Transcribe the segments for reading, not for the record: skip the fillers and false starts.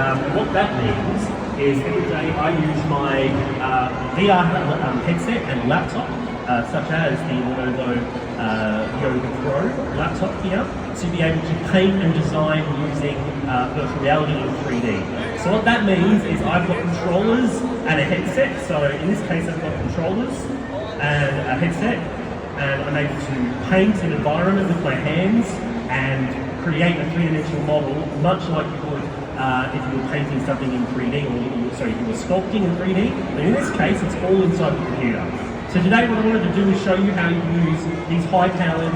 What that means is every day I use my VR headset and laptop, such as the Lenovo Yoga Pro laptop here, to be able to paint and design using virtual reality in 3D. So what that means is I've got controllers and a headset. So in this case I've got controllers and a headset, and I'm able to paint an environment with my hands and create a three-dimensional model, much like you would if you were painting something in 3D, or sorry, if you were sculpting in 3D. But in this case, it's all inside the computer. So today what I wanted to do is show you how you use these high-powered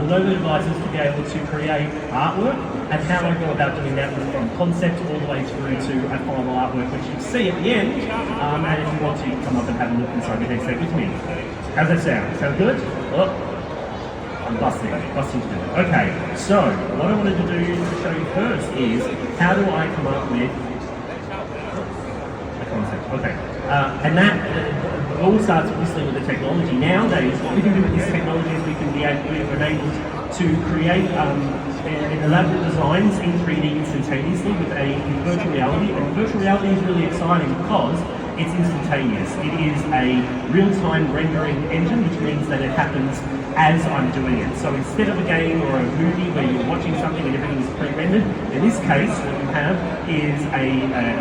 Lenovo devices to be able to create artwork, and how I go about doing that from concept all the way through to a final artwork, which you see at the end. And if you want to, come up and have a look inside the headset with me. How's that sound? Sound good? Oh, I'm busting to do it. Okay, so what I wanted to do to show you first is how do I come up with a concept. Okay, and that all starts obviously with the technology. Nowadays, what we can do with this technology is we're enabled to create elaborate designs in 3D instantaneously with virtual reality. And virtual reality is really exciting because it's instantaneous. It is a real-time rendering engine, which means that it happens as I'm doing it. So instead of a game or a movie where you're watching something and everything is pre-rendered, in this case what you have is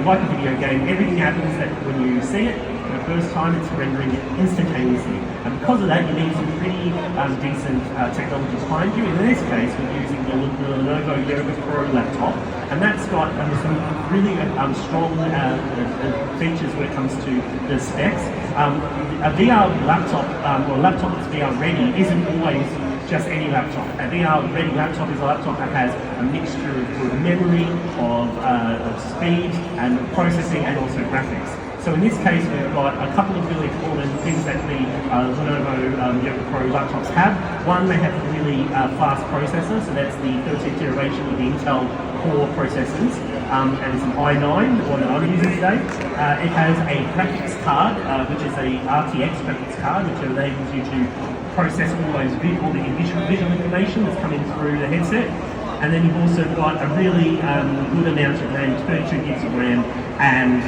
like a video game. Everything happens that when you see it for the first time, it's rendering it instantaneously. And because of that, you need some pretty decent technology behind you. In this case, we're using the Lenovo Yoga Pro laptop, and that's got some really strong features when it comes to the specs. A VR laptop, or a laptop that's VR ready, isn't always just any laptop. A VR ready laptop is a laptop that has a mixture of memory, of speed and processing, and also graphics. So in this case, we've got a couple of really important things that the Lenovo Yoga Pro laptops have. One, they have a really fast processor, so that's the 13th generation of the Intel Core processors, and it's an i9, the one that I'm using today. It has a graphics card, which is a RTX graphics card, which enables you to process all the visual information that's coming through the headset. And then you've also got a really good amount of RAM, 32 gigs of RAM, and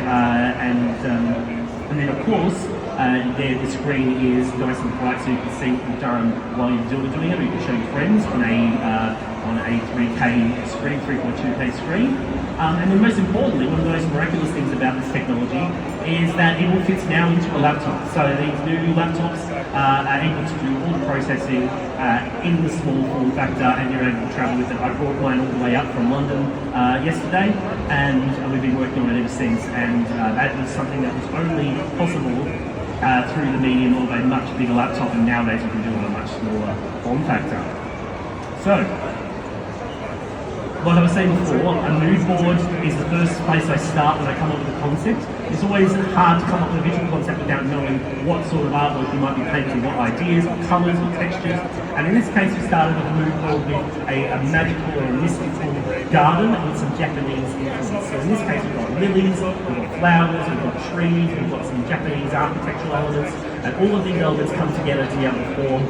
then of course the screen is nice and bright, so you can see what you've done while you're doing it, or you can show your friends on a 3K screen, 3.2K screen. And then most importantly, one of the most miraculous things about this technology is that it all fits now into a laptop. So these new laptops are able to do all the processing in the small form factor, and you're able to travel with it. I brought mine all the way up from London yesterday, and we've been working on it ever since, and that was something that was only possible through the medium of a much bigger laptop, and nowadays you can do it on a much smaller form factor. So, like I was saying before, a mood board is the first place I start when I come up with a concept. It's always hard to come up with a visual concept without knowing what sort of artwork you might be painting, what ideas, what colours, what textures. And in this case, we started with a mood board with a magical or a mystical garden with some Japanese influence. So in this case, we've got lilies, we've got flowers, we've got trees, we've got some Japanese architectural elements, and all of these elements come together to be able to form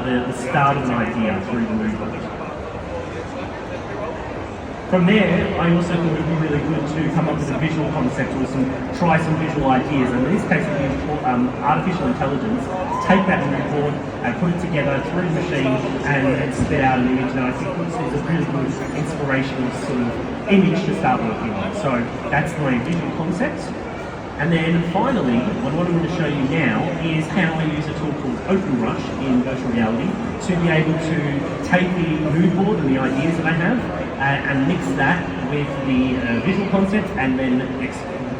the start of an idea through the mood board. From there, I also thought it would be really good to come up with a visual concept or try some visual ideas. And in this case, we use artificial intelligence to take that mood board and put it together through the machine and spit out an image. And I think this is a really good inspirational sort of image to start working on. So that's my visual concept. And then finally, what I wanted to show you now is how I use a tool called OpenBrush in virtual reality to be able to take the mood board and the ideas that I have and mix that with the visual concept, and then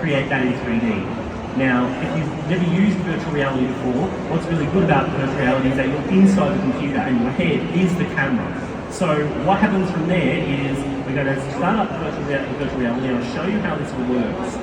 create that in 3D. Now, if you've never used virtual reality before, what's really good about virtual reality is that you're inside the computer and your head is the camera. So what happens from there is we're going to start up virtual reality, and I'll show you how this all works.